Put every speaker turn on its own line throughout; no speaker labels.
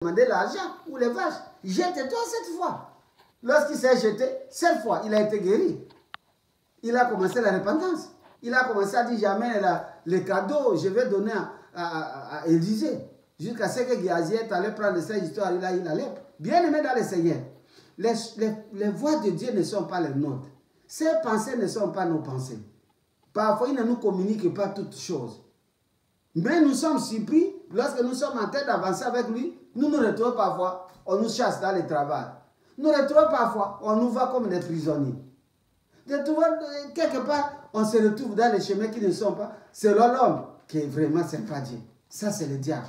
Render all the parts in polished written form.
demandé l'argent ou les vaches. Jette-toi cette fois. Lorsqu'il s'est jeté, cette fois, il a été guéri. Il a commencé la repentance. Il a commencé à dire, j'amène les cadeaux, je vais donner à Élisée. Jusqu'à ce que Géasi est allé prendre cette histoire, il a eu la lèpre. Bien aimé dans le Seigneur, les voies de Dieu ne sont pas les nôtres. Ses pensées ne sont pas nos pensées. Parfois, il ne nous communique pas toutes choses. Mais nous sommes surpris, lorsque nous sommes en train d'avancer avec lui, nous nous retrouvons parfois, on nous chasse dans le travail. Nous retrouvons parfois, on nous voit comme des prisonniers. Quelque part, on se retrouve dans les chemins qui ne sont pas selon l'homme, qui est vraiment, c'est pas Dieu. Ça, c'est le diable.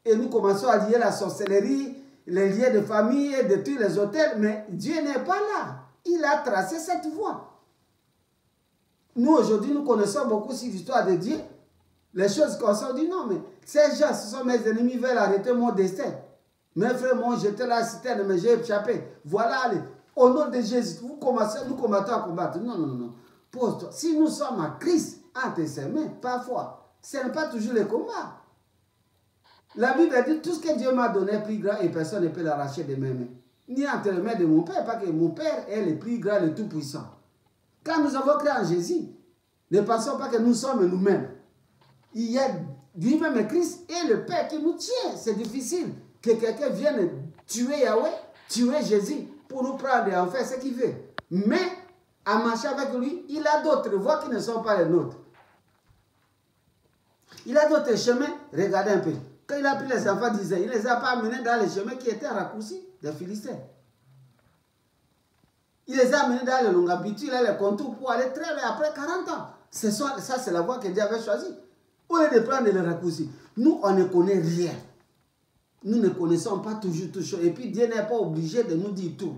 Et nous commençons à lier la sorcellerie, les liens de famille et de tous les hôtels, mais Dieu n'est pas là. Il a tracé cette voie. Nous, aujourd'hui, nous connaissons beaucoup sur l'histoire de Dieu. Les choses qu'on s'est dit, non, mais ces gens, ce sont mes ennemis, veulent arrêter mon destin. Mes frères m'ont jeté la citerne, mais j'ai échappé. Voilà, allez, au nom de Jésus, nous combattons à combattre. Non, non, non. Pose-toi. Si nous sommes à Christ, entre ses mains, parfois, ce n'est pas toujours le combat. La Bible dit, tout ce que Dieu m'a donné est plus grand et personne ne peut l'arracher de mes mains. Ni entre les mains de mon Père, parce que mon Père est le plus grand, le tout puissant. Quand nous avons créé en Jésus, ne pensons pas que nous sommes nous-mêmes. Il y a lui-même Christ et le Père qui nous tient. C'est difficile que quelqu'un vienne tuer Yahweh, tuer Jésus, pour nous prendre et en faire ce qu'il veut. Mais, en marchant avec lui, il a d'autres voies qui ne sont pas les nôtres. Il a d'autres chemins. Regardez un peu. Quand il a pris les enfants d'Israël, il ne les a pas amenés dans les chemins qui étaient raccourcis des Philistins. Il les a amenés dans les longues habitudes, les contours pour aller très loin après 40 ans. Ça, c'est la voie que Dieu avait choisie. Au lieu de prendre les raccourcis, nous, on ne connaît rien. Nous ne connaissons pas toujours tout chose. Et puis, Dieu n'est pas obligé de nous dire tout.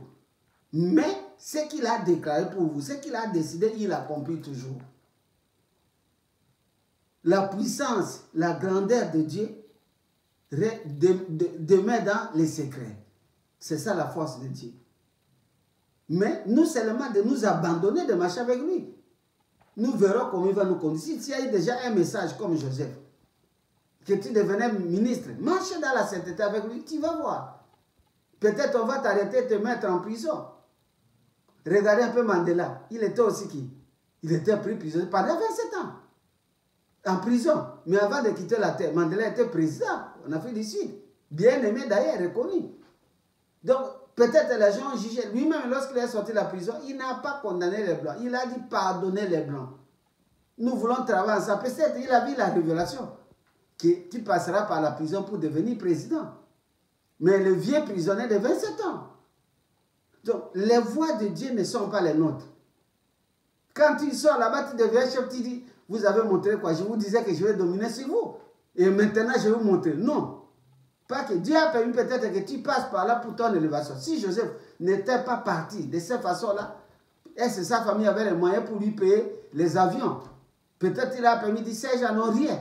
Mais, ce qu'il a déclaré pour vous, ce qu'il a décidé, il accomplit toujours. La puissance, la grandeur de Dieu demeure dans les secrets. C'est ça la force de Dieu. Mais nous seulement de nous abandonner, de marcher avec lui. Nous verrons comment il va nous conduire. Si tu as eu déjà un message comme Joseph, que tu devenais ministre, marche dans la sainteté avec lui, tu vas voir. Peut-être on va t'arrêter, te mettre en prison. Regardez un peu Mandela. Il était aussi qui? Il était pris prisonnier pendant 27 ans. En prison. Mais avant de quitter la terre, Mandela était président en Afrique du Sud. Bien aimé d'ailleurs, reconnu. Donc, peut-être les gens ont jugé. Lui-même, lorsqu'il est sorti de la prison, il n'a pas condamné les Blancs. Il a dit pardonner les Blancs. Nous voulons travailler ensemble. Peut-être il a vu la révélation que tu passeras par la prison pour devenir président. Mais le vieux prisonnier de 27 ans. Donc, les voies de Dieu ne sont pas les nôtres. Quand tu sors là-bas, tu deviens chef, tu dis, vous avez montré quoi? Je vous disais que je vais dominer sur vous. Et maintenant, je vais vous montrer. Non. Pas que Dieu a permis peut-être que tu passes par là pour ton élévation. Si Joseph n'était pas parti de cette façon-là, est-ce que sa famille avait les moyens pour lui payer les avions? Peut-être il a permis de dire, ces gens n'ont rien.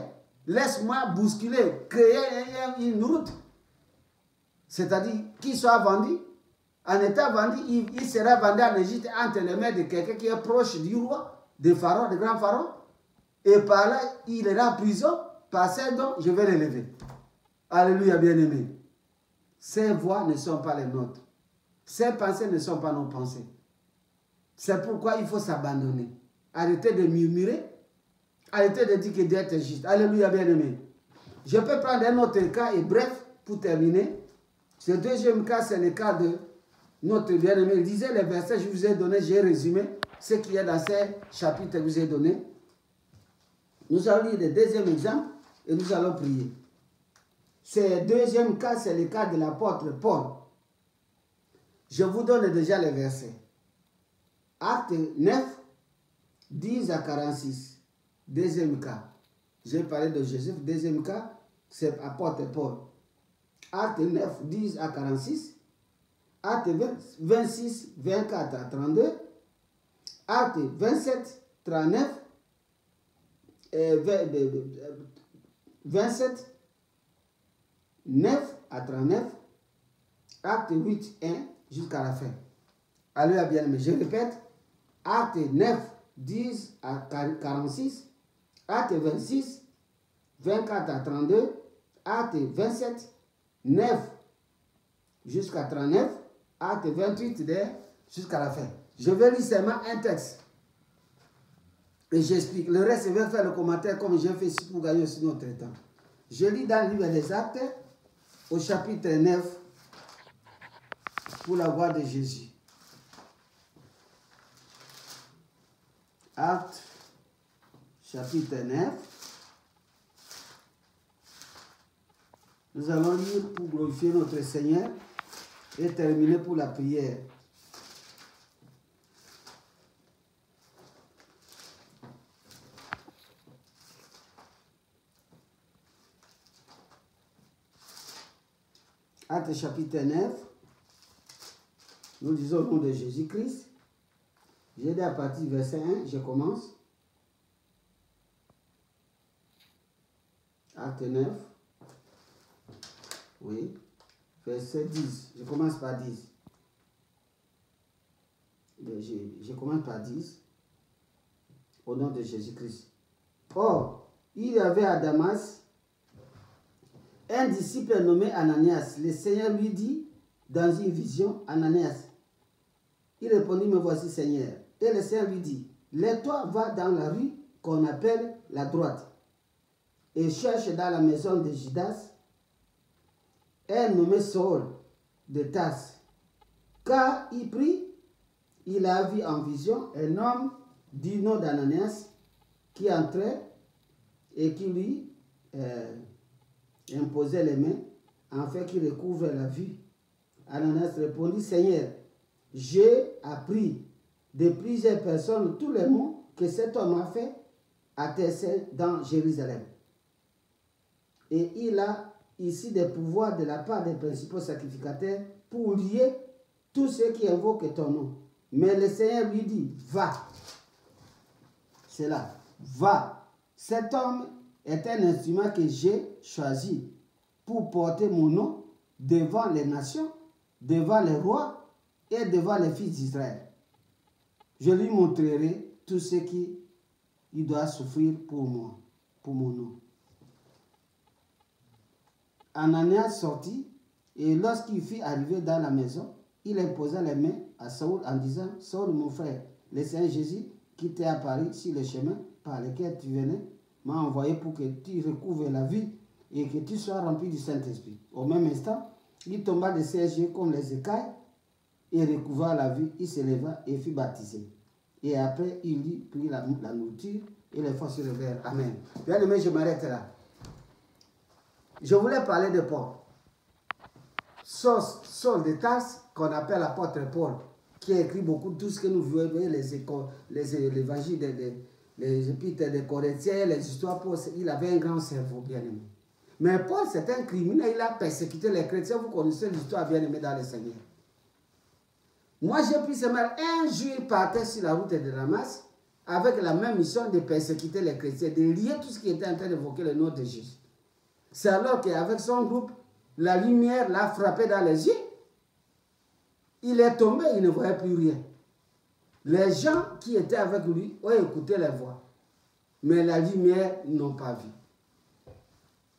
Laisse-moi bousculer, créer une route. C'est-à-dire qu'il soit vendu. En étant vendu, il sera vendu en Égypte entre les mains de quelqu'un qui est proche du roi, de Pharaon, de grand Pharaon. Et par là, il ira en prison. Par ces dons, je vais l'élever. Alléluia, bien-aimé. Ces voies ne sont pas les nôtres. Ces pensées ne sont pas nos pensées. C'est pourquoi il faut s'abandonner. Arrêtez de murmurer. Arrêtez de dire que Dieu est juste. Alléluia, bien-aimé. Je peux prendre un autre cas et bref, pour terminer. Ce deuxième cas, c'est le cas de notre bien-aimé. Lisez les versets que je vous ai donnés, j'ai résumé ce qu'il y a dans ces chapitres que je vous ai donnés. Nous allons lire le deuxième exemple et nous allons prier. Ce deuxième cas, c'est le cas de l'apôtre Paul. Je vous donne déjà les versets. Acte 9, 10 à 46. Deuxième cas. J'ai parlé de Joseph. Deuxième cas, c'est l'apôtre Paul. Acte 9, 10 à 46. Acte 26, 24 à 32. Acte 27, 39. 27, 9 à 39. Acte 8, 1 jusqu'à la fin. Alléluia, bien-aimé. Je répète. Acte 9, 10 à 46. Acte 26, 24 à 32. Acte 27, 9 jusqu'à 39, acte 28 jusqu'à la fin. Je vais lire seulement un texte. Et j'explique. Le reste, je vais faire le commentaire comme j'ai fait ici pour gagner aussi notre temps. Je lis dans le livre des Actes, au chapitre 9, pour la voix de Jésus. Actes, chapitre 9. Nous allons lire pour glorifier notre Seigneur et terminer pour la prière. Actes chapitre 9, nous disons au nom de Jésus-Christ. J'ai dit à partir du verset 1, je commence. Acte 9, oui, verset 10. Je commence par 10. Je commence par 10, au nom de Jésus-Christ. Or, il y avait à Damas un disciple nommé Ananias. Le Seigneur lui dit dans une vision, Ananias. Il répondit, me voici Seigneur. Et le Seigneur lui dit, lève-toi, va dans la rue qu'on appelle la droite et cherche dans la maison de Judas un nommé Saul de Tarse. Car il prit, il a vu en vision un homme du nom d'Ananias qui entrait et qui lui imposait les mains afin qu'il recouvre la vue. Ananias répondit, Seigneur, j'ai appris de plusieurs personnes tous les mots que cet homme a fait à tes saints dans Jérusalem. Et il a ici des pouvoirs de la part des principaux sacrificateurs pour lier tous ceux qui invoquent ton nom. Mais le Seigneur lui dit, va. C'est là, va. Cet homme est un instrument que j'ai choisi pour porter mon nom devant les nations, devant les rois et devant les fils d'Israël. Je lui montrerai tout ce qu'il doit souffrir pour moi, pour mon nom. Ananias sortit et lorsqu'il fut arrivé dans la maison, il imposa les mains à Saül en disant, Saül mon frère, le Seigneur Jésus qui t'est apparu sur le chemin par lequel tu venais, m'a envoyé pour que tu recouvres la vie et que tu sois rempli du Saint-Esprit. Au même instant, il tomba de ses yeux comme les écailles et recouvra la vie. Il se leva et fut baptisé. Et après, il lui prit la nourriture et les forces se levèrent. Amen. Bien aimé, je m'arrête là. Je voulais parler de Paul. Saul de Tarse, qu'on appelle l'apôtre Paul, qui a écrit beaucoup de tout ce que nous voyons, les évangiles, les épîtres des Corinthiens, les histoires. Paul, il avait un grand cerveau, bien aimé. Mais Paul, c'est un criminel, il a persécuté les chrétiens. Vous connaissez l'histoire, bien aimé, dans le Seigneur. Moi, j'ai pris ce mal. Un jour, il partait sur la route de Damas avec la même mission de persécuter les chrétiens, de lier tout ce qui était en train d'évoquer le nom de Jésus. C'est alors qu'avec son groupe, la lumière l'a frappé dans les yeux. Il est tombé, il ne voyait plus rien. Les gens qui étaient avec lui ont écouté les voix. Mais la lumière, ils n'ont pas vu.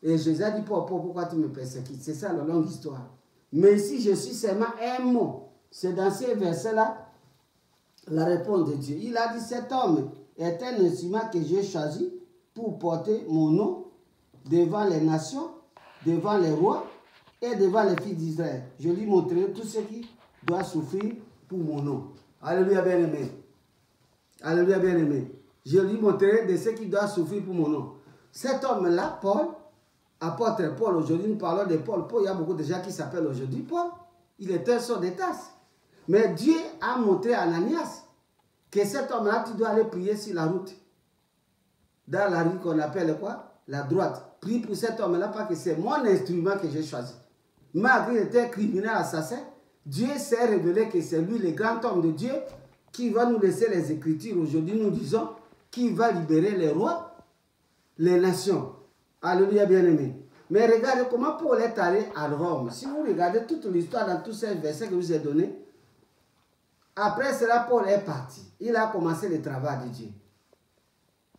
Et Jésus a dit, pourquoi tu me persécutes? C'est ça la longue histoire. Mais ici, je suis seulement un mot. C'est dans ces versets-là, la réponse de Dieu. Il a dit, cet homme est un instrument que j'ai choisi pour porter mon nom devant les nations, devant les rois et devant les fils d'Israël. Je lui montrerai tout ce qui doit souffrir pour mon nom. Alléluia, bien-aimé. Alléluia, bien-aimé. Je lui montrerai de ce qui doit souffrir pour mon nom. Cet homme-là, Paul, apôtre Paul, aujourd'hui nous parlons de Paul. Paul, il y a beaucoup de gens qui s'appellent aujourd'hui Paul. Il est un sort de tasse. Mais Dieu a montré à Ananias que cet homme-là, tu dois aller prier sur la route. Dans la rue qu'on appelle quoi? La droite. Prie pour cet homme-là parce que c'est mon instrument que j'ai choisi. Malgré qu'il était criminel assassin, Dieu s'est révélé que c'est lui, le grand homme de Dieu, qui va nous laisser les Écritures. Aujourd'hui, nous disons qu'il va libérer les rois, les nations. Alléluia, bien-aimé. Mais regardez comment Paul est allé à Rome. Si vous regardez toute l'histoire dans tous ces versets que je vous ai donnés, après cela, Paul est parti. Il a commencé le travail de Dieu.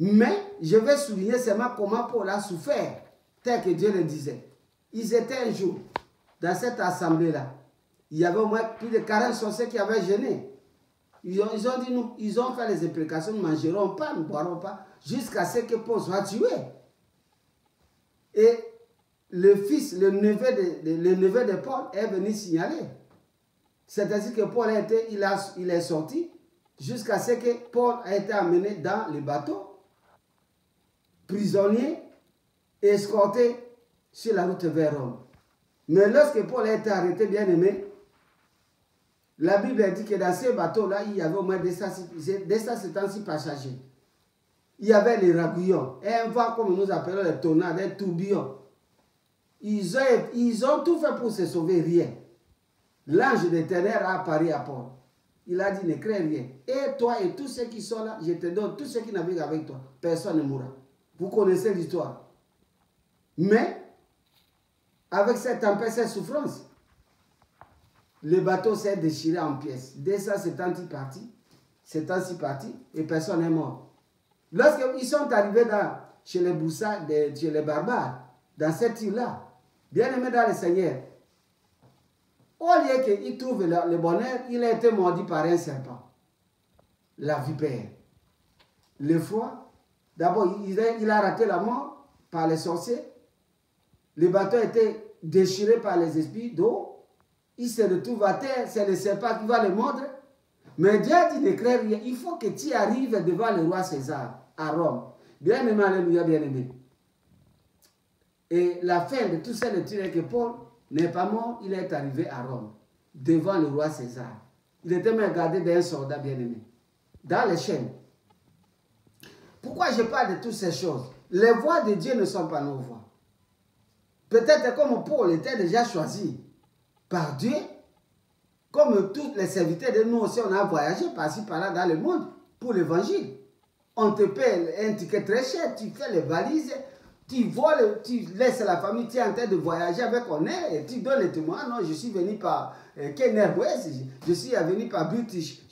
Mais je vais souligner seulement comment Paul a souffert, tel que Dieu le disait. Ils étaient un jour dans cette assemblée-là, il y avait au moins plus de 40 sorciers qui avaient jeûné. Ils ont dit, ils ont fait les implications, nous ne mangerons pas, nous ne boirons pas, jusqu'à ce que Paul soit tué. Et le fils, le neveu de Paul est venu signaler. C'est ainsi que Paul il est sorti jusqu'à ce que Paul a été amené dans le bateau, prisonnier, escorté sur la route vers Rome. Mais lorsque Paul a été arrêté, bien aimé, la Bible dit que dans ce bateau-là, il y avait au moins 276 passagers. Il y avait les ragouillons, et un vent comme nous appelons les tornades, les tourbillons. Ils ont tout fait pour se sauver, rien. L'ange de l'Éternel a apparu à Paul. Il a dit, ne crains rien. Et toi et tous ceux qui sont là, je te donne tous ceux qui naviguent avec toi. Personne ne mourra. Vous connaissez l'histoire. Mais, avec cette tempête, cette souffrance, le bateau s'est déchiré en pièces. Dès ça, c'est ainsi parti, et personne n'est mort. Lorsqu'ils sont arrivés chez les Boussards, chez les barbares, dans cette île-là, bien aimé dans le Seigneur, au lieu qu'il trouve le bonheur, il a été mordu par un serpent, la vipère. Le foie, d'abord, il a raté la mort par les sorciers. Le bateau a été déchiré par les esprits d'eau. Il se retrouve à terre, c'est le serpent qui va le mordre. Mais Dieu dit ne crains rien. Il faut que tu arrives devant le roi César à Rome. Bien aimé, alléluia, bien aimé. Et la fin de tout ça, le tir est que Paul n'est pas mort, il est arrivé à Rome, devant le roi César. Il était même gardé d'un soldat bien aimé, dans les chaînes. Pourquoi je parle de toutes ces choses? Les voies de Dieu ne sont pas nos voies. Peut-être comme Paul était déjà choisi par Dieu, comme tous les serviteurs de nous aussi, on a voyagé par-ci par-là dans le monde pour l'évangile. On te paie un ticket très cher, tu fais les valises, tu voles, tu laisses la famille, tu es en train de voyager avec honneur et tu donnes les témoins. Non, je suis venu par Ken Airways, je suis venu par British,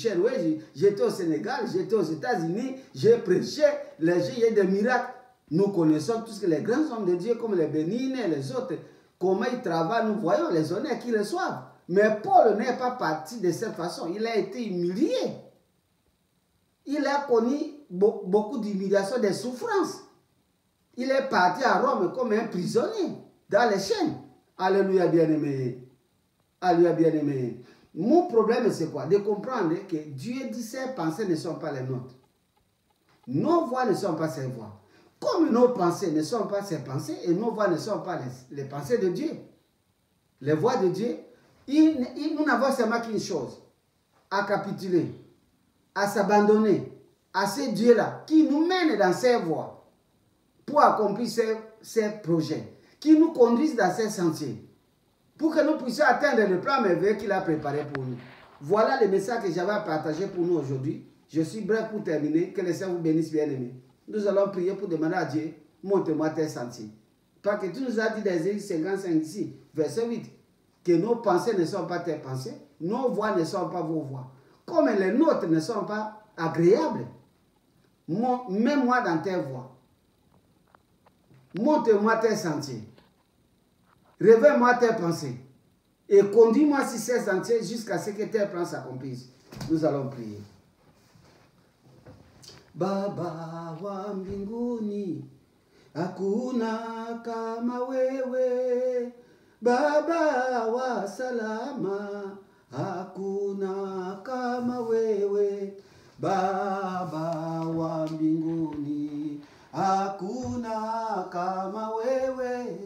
Airways, j'étais au Sénégal, j'étais aux États-Unis, j'ai prêché, j'ai eu des miracles. Nous connaissons tous les grands hommes de Dieu comme les bénignes et les autres, comment ils travaillent, nous voyons les honneurs qu'ils reçoivent. Mais Paul n'est pas parti de cette façon, il a été humilié. Il a connu beaucoup d'humiliation, de souffrances. Il est parti à Rome comme un prisonnier, dans les chaînes. Alléluia, bien-aimé. Alléluia, bien-aimé. Mon problème, c'est quoi? De comprendre que Dieu dit ses pensées ne sont pas les nôtres. Nos voix ne sont pas ses voix. Comme nos pensées ne sont pas ses pensées, et nos voix ne sont pas les pensées de Dieu. Les voix de Dieu, nous n'avons seulement qu'une chose, à capituler, à s'abandonner à ce Dieu-là qui nous mène dans ses voies pour accomplir ses projets, qui nous conduisent dans ses sentiers, pour que nous puissions atteindre le plan merveilleux qu'il a préparé pour nous. Voilà le message que j'avais à partager pour nous aujourd'hui. Je suis bref pour terminer. Que le Seigneur vous bénisse, bien-aimés. Nous allons prier pour demander à Dieu, montre-moi tes sentiers. Parce que tu nous as dit dans Ésaïe 55 ici, verset 8, que nos pensées ne sont pas tes pensées, nos voix ne sont pas vos voix. Comme les nôtres ne sont pas agréables, mets-moi dans tes voies. Montre-moi tes sentiers. Révèle-moi tes pensées. Et conduis-moi sur ces sentiers jusqu'à ce que tes plans s'accomplissent. Nous allons prier. Baba wa mbinguni, hakuna kama wewe. Baba wa salama, hakuna kama wewe. Baba wa mbinguni, hakuna kama wewe.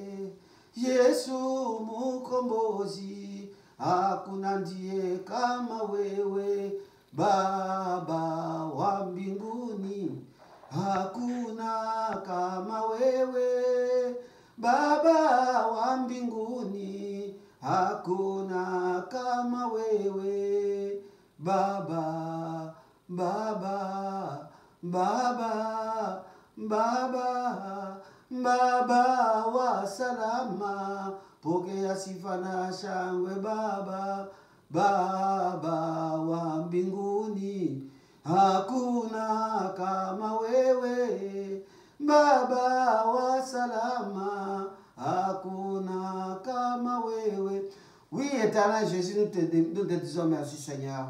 Yesu mkombozi, hakuna ndiye kama wewe. Baba wa mbinguni, hakuna kama wewe. Baba wa mbinguni, hakuna kama wewe. Baba, Baba, Baba, Baba, Baba wa salama, pokea sifa na shangwe Baba. Baba wa mbinguni, hakuna kama wewe. Baba wa salama, hakuna kama maman, oui, oui. Oui, éternel Jésus, nous te disons merci, Seigneur.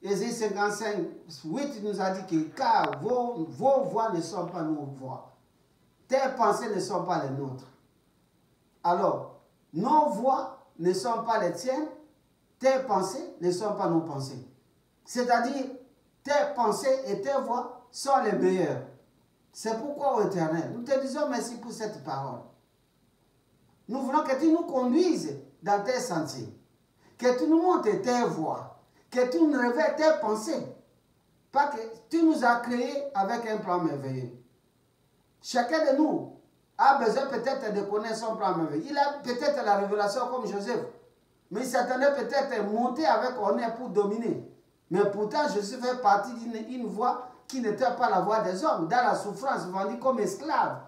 Ésaïe 55, 8 nous a dit que car vos voix ne sont pas nos voix. Tes pensées ne sont pas les nôtres. Alors, nos voix ne sont pas les tiennes, tes pensées ne sont pas nos pensées. C'est-à-dire, tes pensées et tes voix sont les meilleures. C'est pourquoi, ô Éternel, nous te disons merci pour cette parole. Nous voulons que tu nous conduises dans tes sentiers, que tu nous montres tes voies, que tu nous révèles tes pensées, pas que tu nous as créés avec un plan merveilleux. Chacun de nous a besoin peut-être de connaître son plan merveilleux. Il a peut-être la révélation comme Joseph, mais il s'attendait peut-être à monter avec honneur pour dominer. Mais pourtant, Joseph fait partie d'une voie qui n'était pas la voie des hommes, dans la souffrance, vendu comme esclave.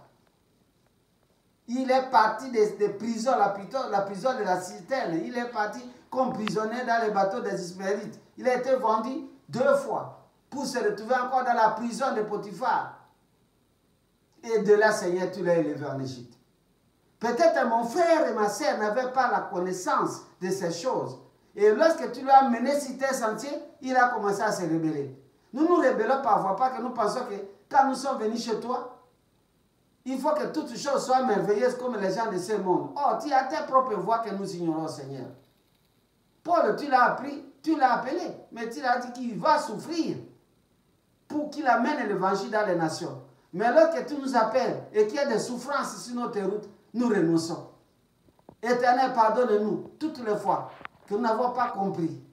Il est parti des prisons, la prison de la citerne. Il est parti comme prisonnier dans les bateaux des Ismaélites. Il a été vendu 2 fois pour se retrouver encore dans la prison de Potiphar. Et de là, Seigneur, tu l'as élevé en Égypte. Peut-être mon frère et ma sœur n'avaient pas la connaissance de ces choses. Et lorsque tu l'as mené sur tes sentiers, il a commencé à se rebeller. Nous nous rébellons parfois, pas que nous pensons que quand nous sommes venus chez toi, il faut que toutes choses soient merveilleuses comme les gens de ce monde. Oh, tu as tes propres voies que nous ignorons, Seigneur. Paul, tu l'as appris, tu l'as appelé, mais tu l'as dit qu'il va souffrir pour qu'il amène l'évangile dans les nations. Mais lorsque tu nous appelles et qu'il y a des souffrances sur notre route, nous renonçons. Éternel, pardonne-nous toutes les fois que nous n'avons pas compris.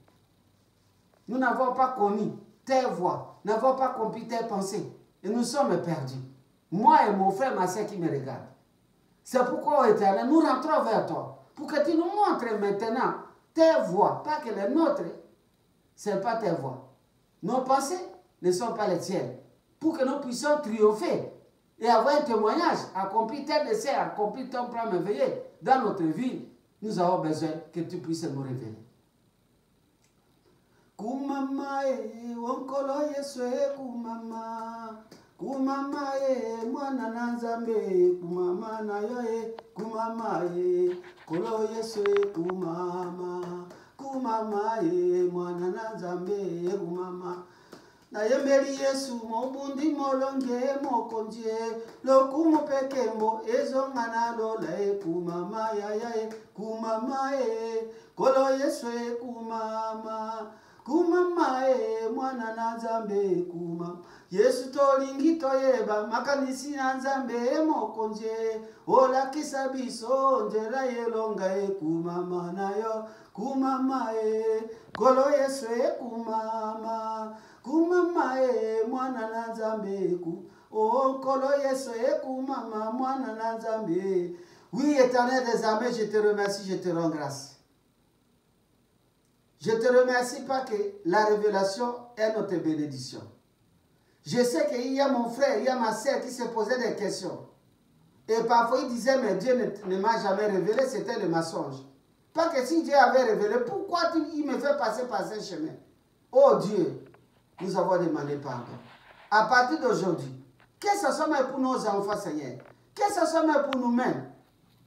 Nous n'avons pas connu tes voies, nous n'avons pas compris tes pensées. Et nous sommes perdus. Moi et mon frère, ma soeur qui me regardent. C'est pourquoi, Éternel, nous rentrons vers toi. Pour que tu nous montres maintenant tes voies. Pas que les nôtres, ce n'est pas tes voies. Nos pensées ne sont pas les tiennes. Pour que nous puissions triompher et avoir un témoignage, accomplir tes desseins, accomplir ton plan merveilleux dans notre vie, nous avons besoin que tu puisses nous révéler. Kumama wonkolo Yesu kumama kumama mwana na Nzambe kumama na yo kumama kolo Yesu kumama kumama mwana na Nzambe kumama na yembeli Yesu mobundi molonge mokonje lokumu pekembo ezongana lola kumama ya kumama kolo Yesu kumama kumama mwana na Nzambe kumama Yesu tolingi toyeba makanisi na Nzambe mokonje olakisa biso njera yelonga kumama nayo kumama kolo Yesu kumama kumama mwana na Nzambe kolo Yesu kumama mwana na Nzambe. Oui, Éternel des armées, je te remercie, je te rends grâce. Je te remercie parce que la révélation est notre bénédiction. Je sais qu'il y a mon frère, il y a ma sœur qui se posaient des questions. Et parfois il disait, mais Dieu ne m'a jamais révélé, c'était le mensonge. Parce que si Dieu avait révélé, pourquoi il me fait passer par ce chemin? Oh Dieu, nous avons demandé pardon. À partir d'aujourd'hui, que ce soit même pour nos enfants, Seigneur, que ce soit même pour nous-mêmes,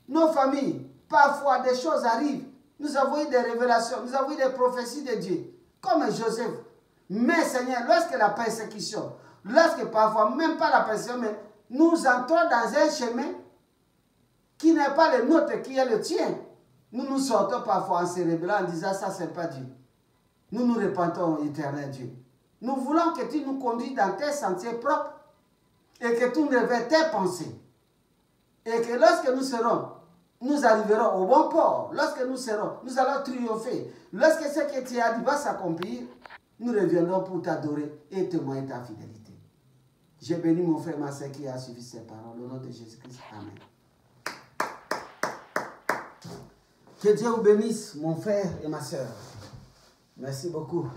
nos familles, parfois des choses arrivent. Nous avons eu des révélations, nous avons eu des prophéties de Dieu, comme Joseph. Mais Seigneur, lorsque la persécution, lorsque parfois, même pas la persécution, mais nous entrons dans un chemin qui n'est pas le nôtre, qui est le tien, nous nous sortons parfois en se révélant, en disant ça, c'est pas Dieu. Nous nous repentons, éternel Dieu. Nous voulons que tu nous conduises dans tes sentiers propres et que tu nous révèles tes pensées. Et que lorsque nous arriverons au bon port. Lorsque nous allons triompher. Lorsque ce que tu as dit va s'accomplir, nous reviendrons pour t'adorer et témoigner ta fidélité. J'ai béni mon frère, ma soeur qui a suivi ces paroles. Au nom de Jésus-Christ. Amen. Que Dieu vous bénisse, mon frère et ma soeur. Merci beaucoup.